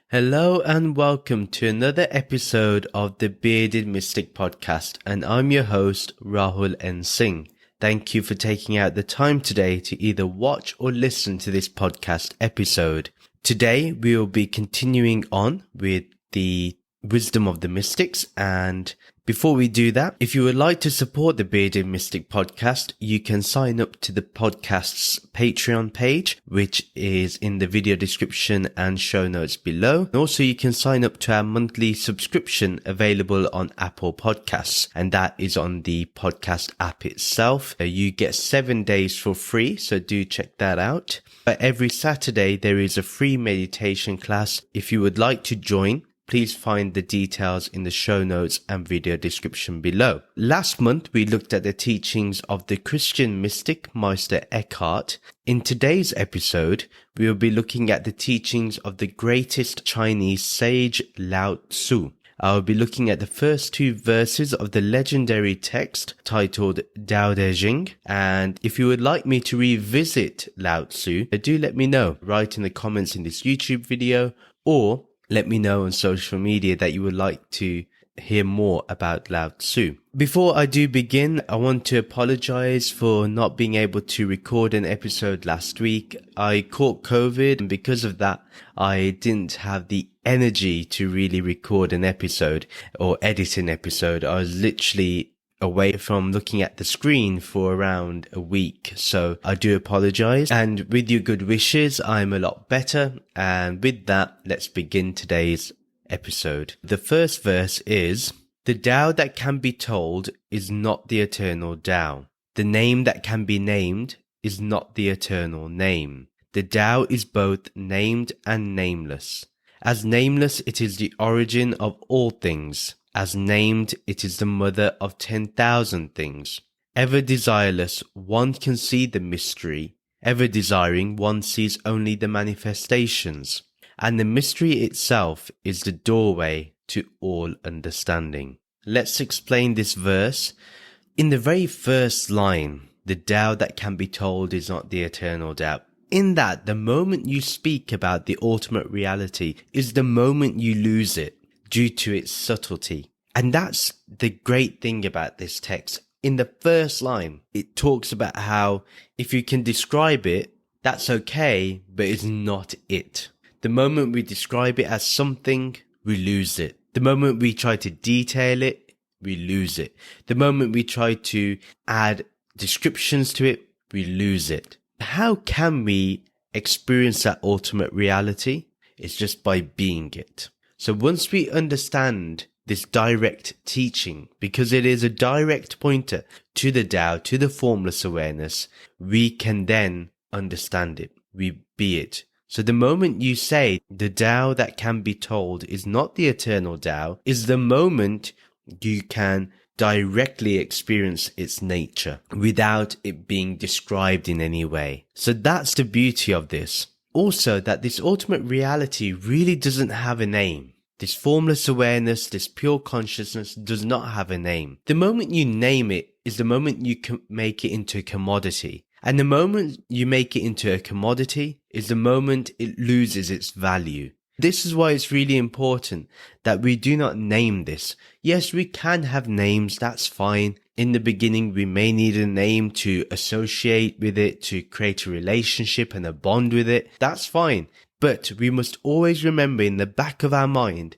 Hello and welcome to another episode of the Bearded Mystic podcast, and I'm your host Rahul N. Singh. Thank you for taking out the time today to either watch or listen to this podcast episode. Today we will be continuing on with the wisdom of the mystics, and before we do that, if you would like to support the Bearded Mystic podcast, you can sign up to the podcast's Patreon page, which is in the video description and show notes below. And also, you can sign up to our monthly subscription available on Apple Podcasts, and that is on the podcast app itself. You get 7 days for free, so do check that out. But every Saturday, there is a free meditation class. If you would like to join, please find the details in the show notes and video description below. Last month, we looked at the teachings of the Christian mystic Meister Eckhart. In today's episode, we will be looking at the teachings of the greatest Chinese sage Lao Tzu. I will be looking at the first 2 verses of the legendary text titled Tao Te Ching. And if you would like me to revisit Lao Tzu, do let me know. Write in the comments in this YouTube video, or let me know on social media that you would like to hear more about Lao Tzu. Before I do begin, I want to apologize for not being able to record an episode last week. I caught COVID, and because of that, I didn't have the energy to really record an episode or edit an episode. I was literally away from looking at the screen for around a week, so I do apologize. And with your good wishes, I'm a lot better. And with that, let's begin today's episode. The first verse is, "The Tao that can be told is not the eternal Tao. The name that can be named is not the eternal name. The Tao is both named and nameless. As nameless, it is the origin of all things. As named, it is the mother of 10,000 things. Ever desireless, one can see the mystery. Ever desiring, one sees only the manifestations. And the mystery itself is the doorway to all understanding." Let's explain this verse. In the very first line, the Tao that can be told is not the eternal Tao. In that, the moment you speak about the ultimate reality is the moment you lose it, due to its subtlety. And that's the great thing about this text. In the first line, it talks about how if you can describe it, that's okay, but it's not it. The moment we describe it as something, we lose it. The moment we try to detail it, we lose it. The moment we try to add descriptions to it, we lose it. How can we experience that ultimate reality? It's just by being it. So once we understand this direct teaching, because it is a direct pointer to the Tao, to the formless awareness, we can then understand it. We be it. So the moment you say the Tao that can be told is not the eternal Tao, is the moment you can directly experience its nature without it being described in any way. So that's the beauty of this. Also, that this ultimate reality really doesn't have a name. This formless awareness, this pure consciousness does not have a name. The moment you name it is the moment you can make it into a commodity. And the moment you make it into a commodity is the moment it loses its value. This is why it's really important that we do not name this. Yes, we can have names, that's fine. In the beginning, we may need a name to associate with it, to create a relationship and a bond with it. That's fine. But we must always remember in the back of our mind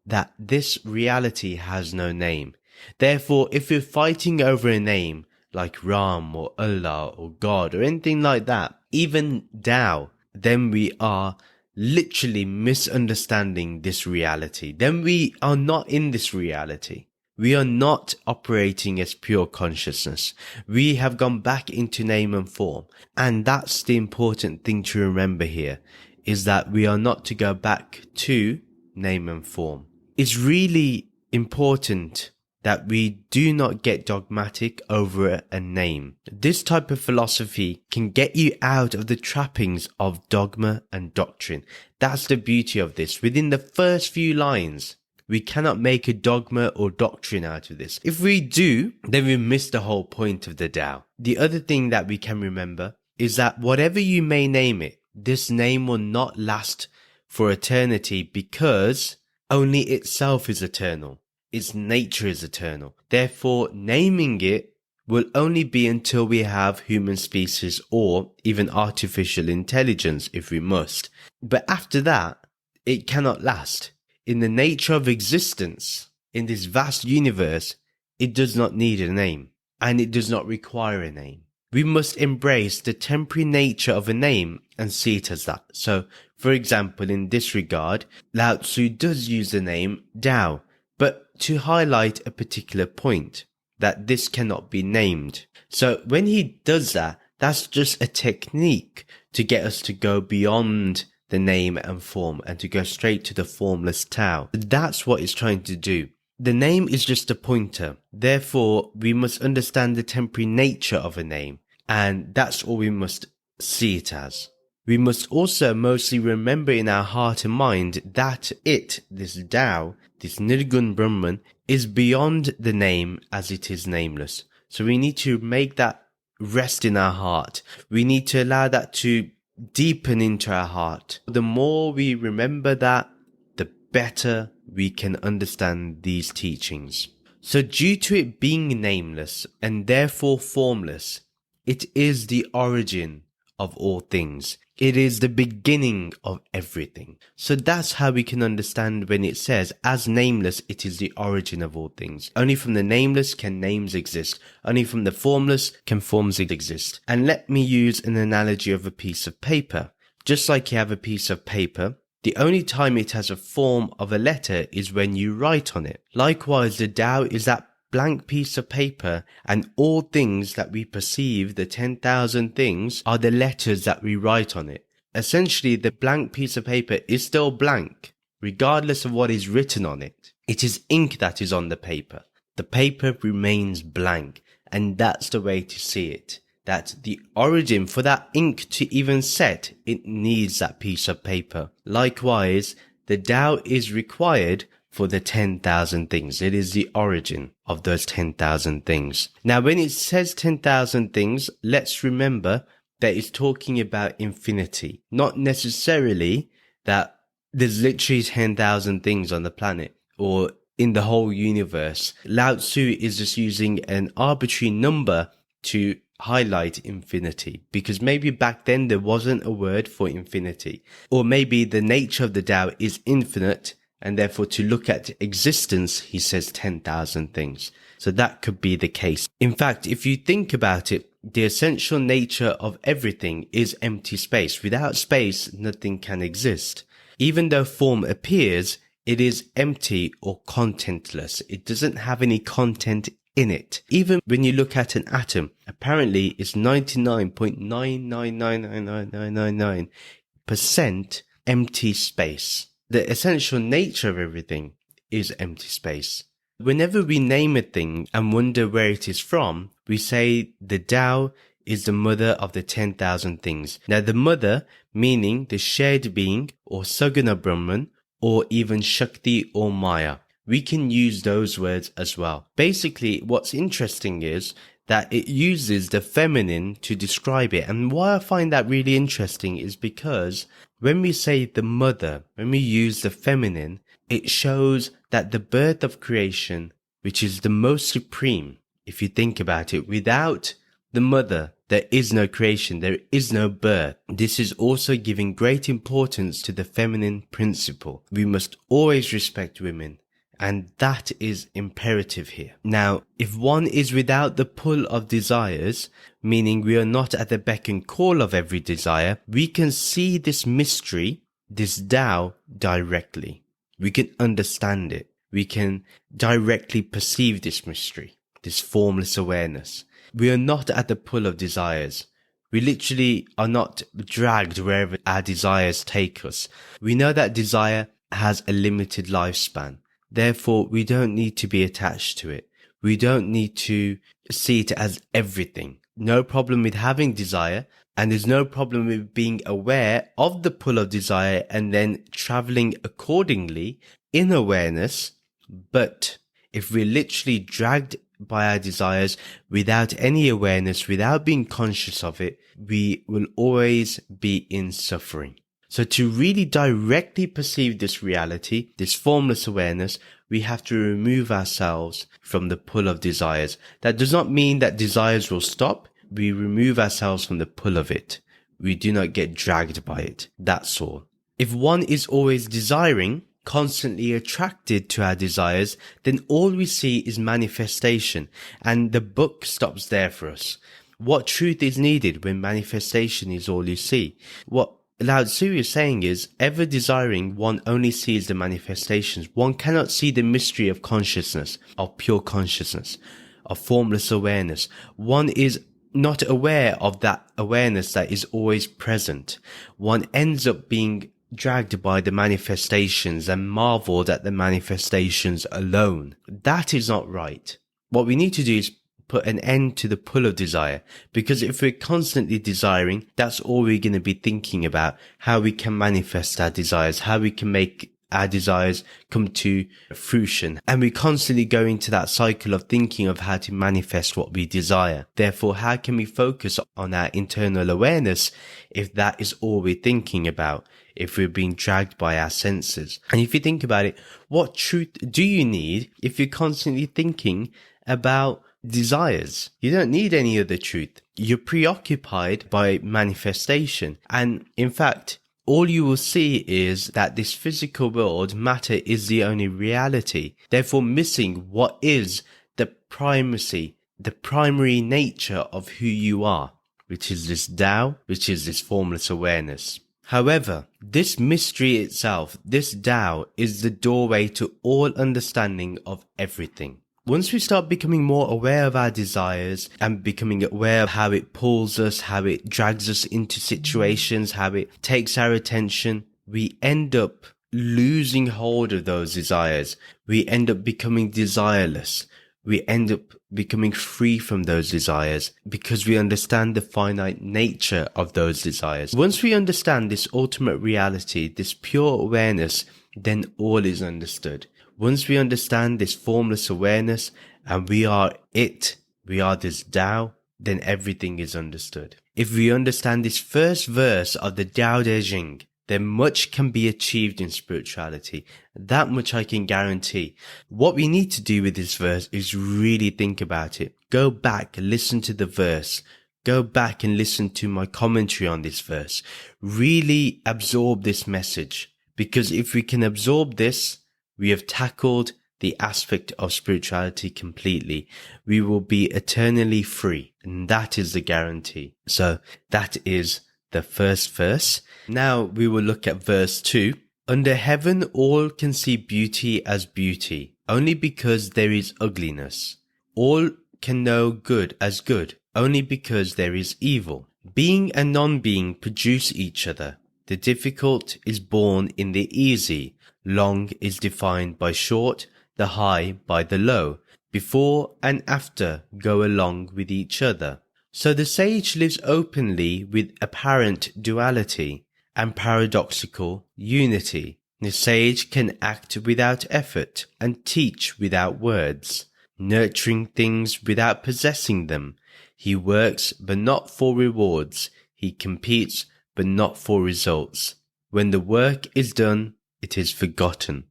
that this reality has no name. Therefore, if we're fighting over a name like Ram or Allah or God or anything like that, even Tao, then we are literally misunderstanding this reality. Then we are not in this reality. We are not operating as pure consciousness. We have gone back into name and form. And that's the important thing to remember here, is that we are not to go back to name and form. It's really important that we do not get dogmatic over a name. This type of philosophy can get you out of the trappings of dogma and doctrine. That's the beauty of this. Within the first few lines, we cannot make a dogma or doctrine out of this. If we do, then we miss the whole point of the Tao. The other thing that we can remember is that whatever you may name it, this name will not last for eternity because only itself is eternal. Its nature is eternal. Therefore, naming it will only be until we have human species or even artificial intelligence if we must. But after that, it cannot last. In the nature of existence, in this vast universe, it does not need a name, and it does not require a name. We must embrace the temporary nature of a name and see it as that. So, for example, in this regard, Lao Tzu does use the name Tao, but to highlight a particular point, that this cannot be named. So when he does that, that's just a technique to get us to go beyond the name and form and to go straight to the formless Tao. That's what it's trying to do. The name is just a pointer. Therefore, we must understand the temporary nature of a name, and that's all we must see it as. We must also mostly remember in our heart and mind that it, this Tao, this Nirgun Brahman, is beyond the name as it is nameless. So we need to make that rest in our heart. We need to allow that to deepen into our heart. The more we remember that, the better we can understand these teachings. So due to it being nameless and therefore formless, it is the origin of all things. It is the beginning of everything. So that's how we can understand when it says, as nameless, it is the origin of all things. Only from the nameless can names exist. Only from the formless can forms exist. And let me use an analogy of a piece of paper. Just like you have a piece of paper, the only time it has a form of a letter is when you write on it. Likewise, the Tao is that blank piece of paper, and all things that we perceive, the 10,000 things, are the letters that we write on it. Essentially, the blank piece of paper is still blank, regardless of what is written on it. It is ink that is on the paper. The paper remains blank, and that's the way to see it. That the origin for that ink to even set, it needs that piece of paper. Likewise, the Tao is required for the 10,000 things. It is the origin of those 10,000 things. Now, when it says 10,000 things, let's remember that it's talking about infinity, not necessarily that there's literally 10,000 things on the planet or in the whole universe. Lao Tzu is just using an arbitrary number to highlight infinity, because maybe back then there wasn't a word for infinity, or maybe the nature of the Tao is infinite, and therefore to look at existence, he says 10,000 things. So that could be the case. In fact, if you think about it, the essential nature of everything is empty space. Without space, nothing can exist. Even though form appears, it is empty or contentless. It doesn't have any content in it. Even when you look at an atom, apparently it's 99.9999999% empty space. The essential nature of everything is empty space. Whenever we name a thing and wonder where it is from, we say the Tao is the mother of the 10,000 things. Now the mother, meaning the shared being or Saguna Brahman or even Shakti or Maya. We can use those words as well. Basically, what's interesting is that it uses the feminine to describe it. And why I find that really interesting is because when we say the mother, when we use the feminine, it shows that the birth of creation, which is the most supreme, if you think about it, without the mother, there is no creation, there is no birth. This is also giving great importance to the feminine principle. We must always respect women. And that is imperative here. Now, if one is without the pull of desires, meaning we are not at the beck and call of every desire, we can see this mystery, this Tao, directly. We can understand it. We can directly perceive this mystery, this formless awareness. We are not at the pull of desires. We literally are not dragged wherever our desires take us. We know that desire has a limited lifespan. Therefore, we don't need to be attached to it. We don't need to see it as everything. No problem with having desire, and there's no problem with being aware of the pull of desire and then traveling accordingly in awareness. But if we're literally dragged by our desires without any awareness, without being conscious of it, we will always be in suffering. So to really directly perceive this reality, this formless awareness, we have to remove ourselves from the pull of desires. That does not mean that desires will stop. We remove ourselves from the pull of it. We do not get dragged by it. That's all. If one is always desiring, constantly attracted to our desires, then all we see is manifestation, and the book stops there for us. What truth is needed when manifestation is all you see? What Lao Tzu is saying is, ever desiring, one only sees the manifestations. One cannot see the mystery of consciousness, of pure consciousness, of formless awareness. One is not aware of that awareness that is always present. One ends up being dragged by the manifestations and marveled at the manifestations alone. That is not right. What we need to do is put an end to the pull of desire, because if we're constantly desiring, that's all we're going to be thinking about, how we can manifest our desires, how we can make our desires come to fruition. And we constantly go into that cycle of thinking of how to manifest what we desire. Therefore, how can we focus on our internal awareness if that is all we're thinking about, if we're being dragged by our senses? And if you think about it, what truth do you need if you're constantly thinking about desires? You don't need any other truth. You're preoccupied by manifestation. And in fact, all you will see is that this physical world, matter, is the only reality. Therefore, missing what is the primacy, the primary nature of who you are, which is this Tao, which is this formless awareness. However, this mystery itself, this Tao, is the doorway to all understanding of everything. Once we start becoming more aware of our desires and becoming aware of how it pulls us, how it drags us into situations, how it takes our attention, we end up losing hold of those desires. We end up becoming desireless. We end up becoming free from those desires because we understand the finite nature of those desires. Once we understand this ultimate reality, this pure awareness, then all is understood. Once we understand this formless awareness and we are it, we are this Tao, then everything is understood. If we understand this first verse of the Tao Te Ching, then much can be achieved in spirituality. That much I can guarantee. What we need to do with this verse is really think about it. Go back, listen to the verse. Go back and listen to my commentary on this verse. Really absorb this message. Because if we can absorb this, we have tackled the aspect of spirituality completely. We will be eternally free. And that is the guarantee. So that is the first verse. Now we will look at verse 2. Under heaven all can see beauty as beauty, only because there is ugliness. All can know good as good, only because there is evil. Being and non-being produce each other. The difficult is born in the easy. Long is defined by short, the high by the low. Before and after go along with each other. So the sage lives openly with apparent duality and paradoxical unity. The sage can act without effort and teach without words, nurturing things without possessing them. He works but not for rewards. He competes but not for results. When the work is done, it is forgotten.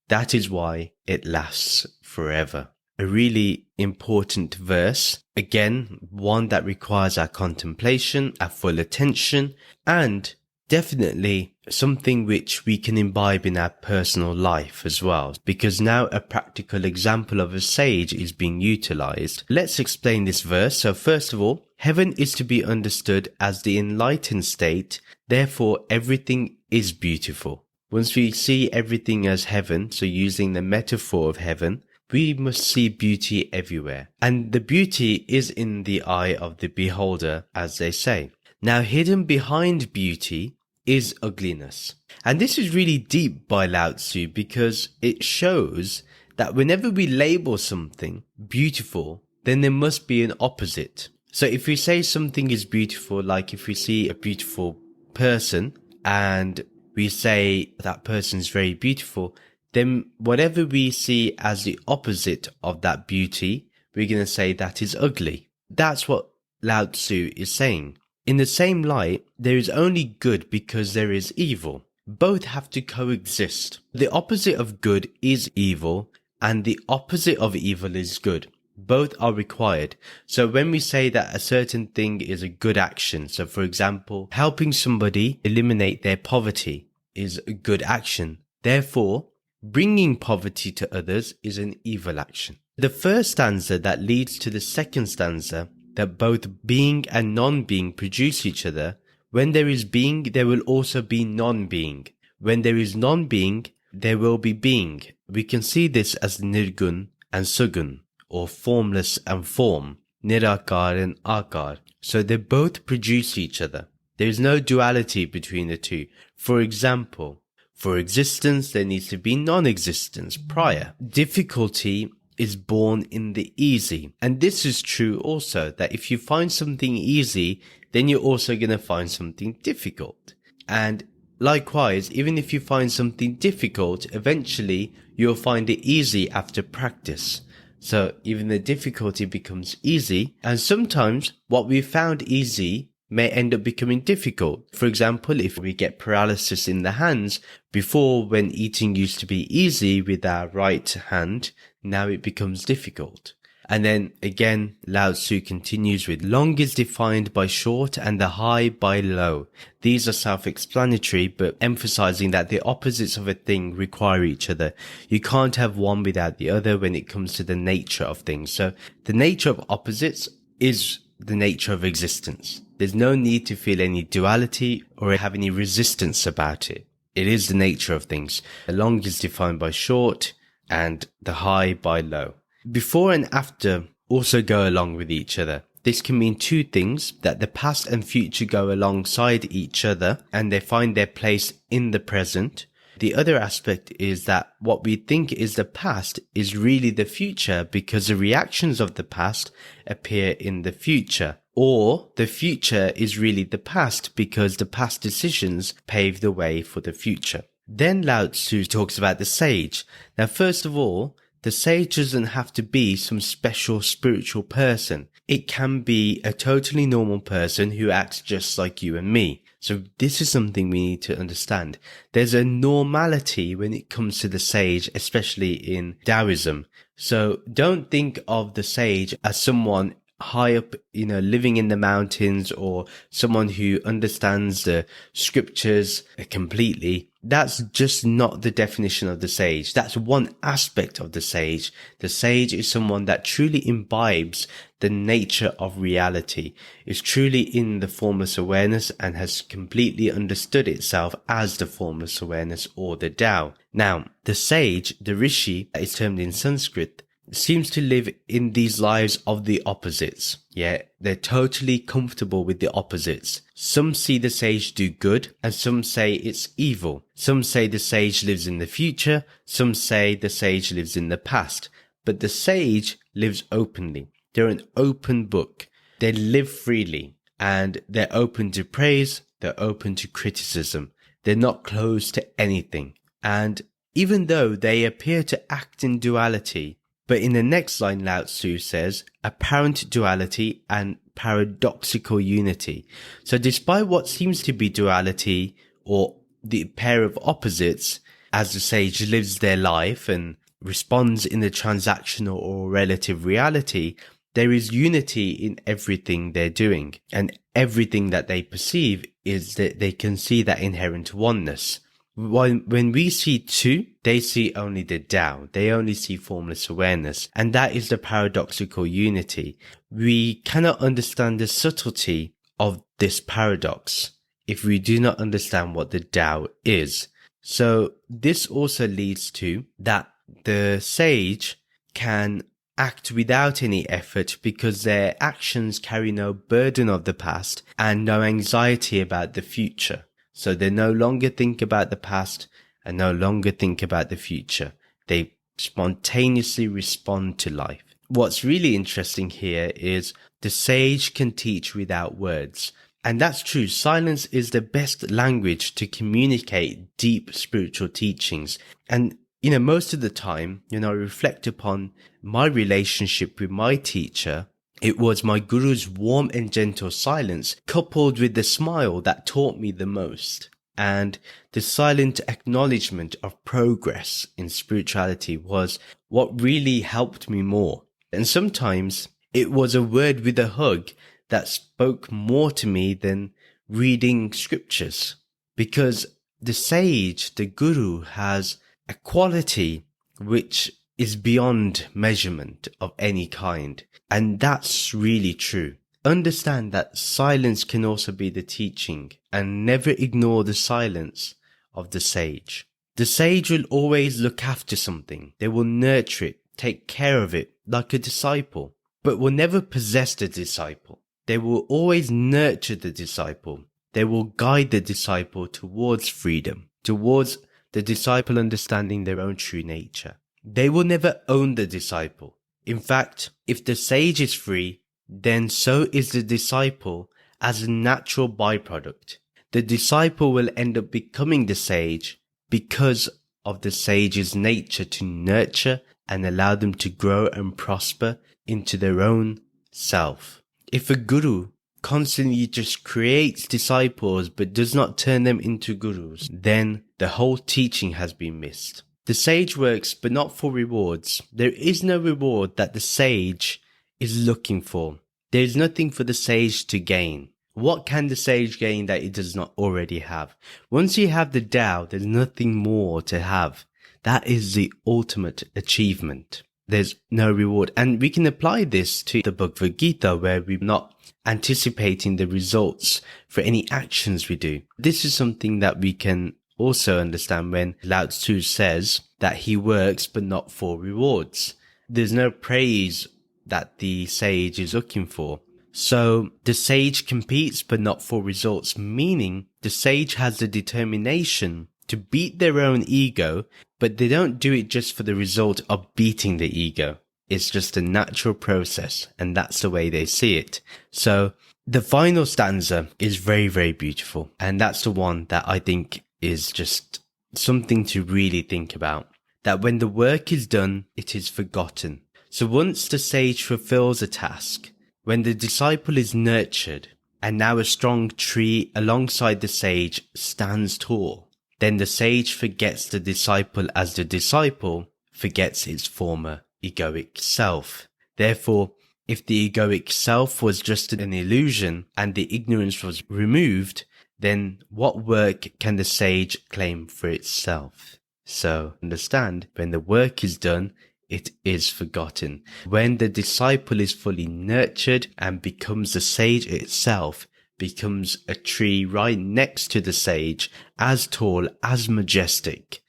That is why it lasts forever. A really important verse. Again, one that requires our contemplation, our full attention, and definitely something which we can imbibe in our personal life as well, because now a practical example of a sage is being utilized. Let's explain this verse. So first of all, heaven is to be understood as the enlightened state. Therefore, everything is beautiful. Once we see everything as heaven, so using the metaphor of heaven, we must see beauty everywhere. And the beauty is in the eye of the beholder, as they say. Now, hidden behind beauty is ugliness. And this is really deep by Lao Tzu, because it shows that whenever we label something beautiful, then there must be an opposite. So if we say something is beautiful, like if we see a beautiful person and we say that person is very beautiful, then whatever we see as the opposite of that beauty, we're going to say that is ugly. That's what Lao Tzu is saying. In the same light, there is only good because there is evil. Both have to coexist. The opposite of good is evil, and the opposite of evil is good. Both are required. So when we say that a certain thing is a good action, so for example, helping somebody eliminate their poverty is a good action. Therefore, bringing poverty to others is an evil action. The first stanza that leads to the second stanza, that both being and non-being produce each other. When there is being, there will also be non-being. When there is non-being, there will be being. We can see this as nirgun and sugun, or formless and form, nirakar and akar. So they both produce each other. There is no duality between the two. For example, for existence, there needs to be non-existence prior. Difficulty is born in the easy. And this is true also, that if you find something easy, then you're also going to find something difficult. And likewise, even if you find something difficult, eventually you'll find it easy after practice. So even the difficulty becomes easy, and sometimes what we found easy may end up becoming difficult. For example, if we get paralysis in the hands, before when eating used to be easy with our right hand, now it becomes difficult. And then again, Lao Tzu continues with, long is defined by short and the high by low. These are self-explanatory, but emphasizing that the opposites of a thing require each other. You can't have one without the other when it comes to the nature of things. So the nature of opposites is the nature of existence. There's no need to feel any duality or have any resistance about it. It is the nature of things. The long is defined by short and the high by low. Before and after also go along with each other. This can mean two things, that the past and future go alongside each other and they find their place in the present. The other aspect is that what we think is the past is really the future because the reactions of the past appear in the future. Or the future is really the past because the past decisions pave the way for the future. Then Lao Tzu talks about the sage. Now, first of all, the sage doesn't have to be some special spiritual person. It can be a totally normal person who acts just like you and me. So this is something we need to understand. There's a normality when it comes to the sage, especially in Taoism. So don't think of the sage as someone high up, living in the mountains, or someone who understands the scriptures completely. That's just not the definition of the sage. That's one aspect of the sage. The sage is someone that truly imbibes the nature of reality, is truly in the formless awareness and has completely understood itself as the formless awareness or the Tao. Now, the sage, the rishi, that is termed in Sanskrit, seems to live in these lives of the opposites. Yeah, they're totally comfortable with the opposites. Some see the sage do good and some say it's evil. Some say the sage lives in the future. Some say the sage lives in the past. But the sage lives openly. They're an open book. They live freely and they're open to praise. They're open to criticism. They're not closed to anything. And even though they appear to act in duality, but in the next line, Lao Tzu says, apparent duality and paradoxical unity. So despite what seems to be duality or the pair of opposites, as the sage lives their life and responds in the transactional or relative reality, there is unity in everything they're doing. And everything that they perceive is that they can see that inherent oneness. When we see two, they see only the Tao. They only see formless awareness. And that is the paradoxical unity. We cannot understand the subtlety of this paradox if we do not understand what the Tao is. So this also leads to that the sage can act without any effort because their actions carry no burden of the past and no anxiety about the future. So they no longer think about the past and no longer think about the future. They spontaneously respond to life. What's really interesting here is the sage can teach without words. And that's true. Silence is the best language to communicate deep spiritual teachings. And, most of the time, I reflect upon my relationship with my teacher It was my guru's warm and gentle silence coupled with the smile that taught me the most. And the silent acknowledgement of progress in spirituality was what really helped me more. And sometimes it was a word with a hug that spoke more to me than reading scriptures. Because the sage, the guru, has a quality which is beyond measurement of any kind. And that's really true. Understand that silence can also be the teaching, and never ignore the silence of the sage. The sage will always look after something. They will nurture it, take care of it like a disciple, but will never possess the disciple. They will always nurture the disciple. They will guide the disciple towards freedom, towards the disciple understanding their own true nature. They will never own the disciple. In fact, if the sage is free, then so is the disciple as a natural byproduct. The disciple will end up becoming the sage because of the sage's nature to nurture and allow them to grow and prosper into their own self. If a guru constantly just creates disciples but does not turn them into gurus, then the whole teaching has been missed. The sage works but not for rewards. There is no reward that the sage is looking for. There is nothing for the sage to gain. What can the sage gain that it does not already have? Once you have the Tao, there's nothing more to have. That is the ultimate achievement. There's no reward. And we can apply this to the Bhagavad Gita, where we're not anticipating the results for any actions we do. This is something that we can also understand when Lao Tzu says that he works but not for rewards. There's no praise that the sage is looking for. So the sage competes but not for results, meaning the sage has the determination to beat their own ego, but they don't do it just for the result of beating the ego. It's just a natural process, and that's the way they see it. So the final stanza is very, very beautiful, and that's the one that I think is just something to really think about. That when the work is done, it is forgotten. So once the sage fulfills a task, when the disciple is nurtured, and now a strong tree alongside the sage stands tall, then the sage forgets the disciple as the disciple forgets its former egoic self. Therefore, if the egoic self was just an illusion and the ignorance was removed, then what work can the sage claim for itself? So understand, when the work is done, it is forgotten. When the disciple is fully nurtured and becomes the sage itself, becomes a tree right next to the sage, as tall, as majestic,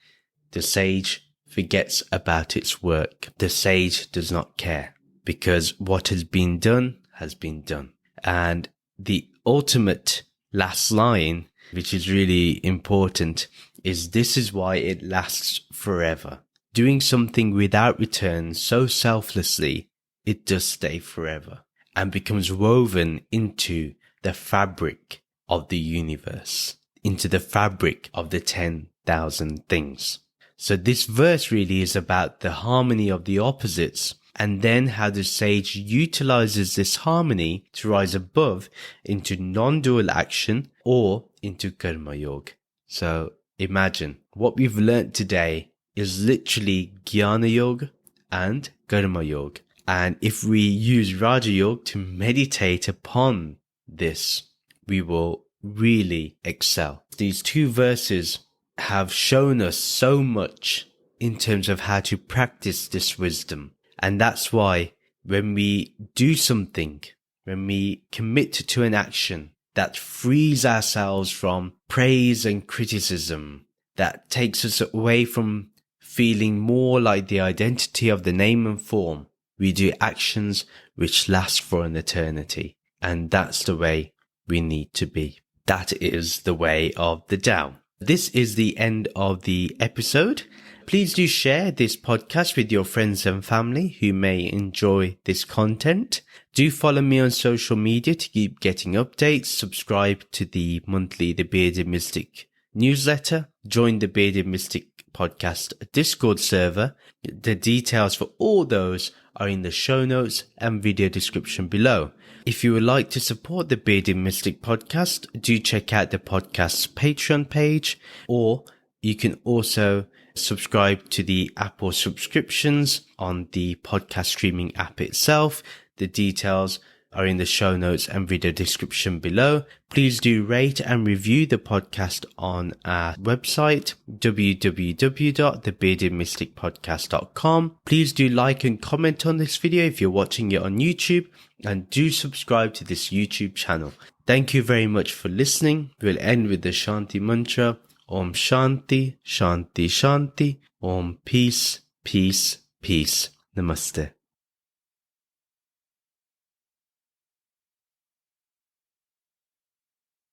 the sage forgets about its work. The sage does not care, because what has been done has been done. And the ultimate last line, which is really important, is this is why it lasts forever. Doing something without return so selflessly, it does stay forever and becomes woven into the fabric of the universe, into the fabric of the 10,000 things. So this verse really is about the harmony of the opposites, and then how the sage utilizes this harmony to rise above into non-dual action or into karma yoga. So imagine what we've learnt today is literally jnana yoga and karma yoga. And if we use Raja Yoga to meditate upon this, we will really excel. These two verses have shown us so much in terms of how to practice this wisdom. And that's why when we do something, when we commit to an action that frees ourselves from praise and criticism, that takes us away from feeling more like the identity of the name and form, we do actions which last for an eternity. And that's the way we need to be. That is the way of the Tao. This is the end of the episode. Please do share this podcast with your friends and family who may enjoy this content. Do follow me on social media to keep getting updates. Subscribe to the monthly The Bearded Mystic newsletter. Join the Bearded Mystic podcast Discord server. The details for all those are in the show notes and video description below. If you would like to support the Bearded Mystic podcast, do check out the podcast's Patreon page, or you can also subscribe to the Apple subscriptions on the podcast streaming app itself. The details are in the show notes and video description below. Please do rate and review the podcast on our website, www.thebeardedmysticpodcast.com. Please do like and comment on this video if you're watching it on YouTube, and do subscribe to this YouTube channel. Thank you very much for listening. We'll end with the Shanti mantra. Om Shanti, Shanti, Shanti. Om Peace, Peace, Peace. Namaste.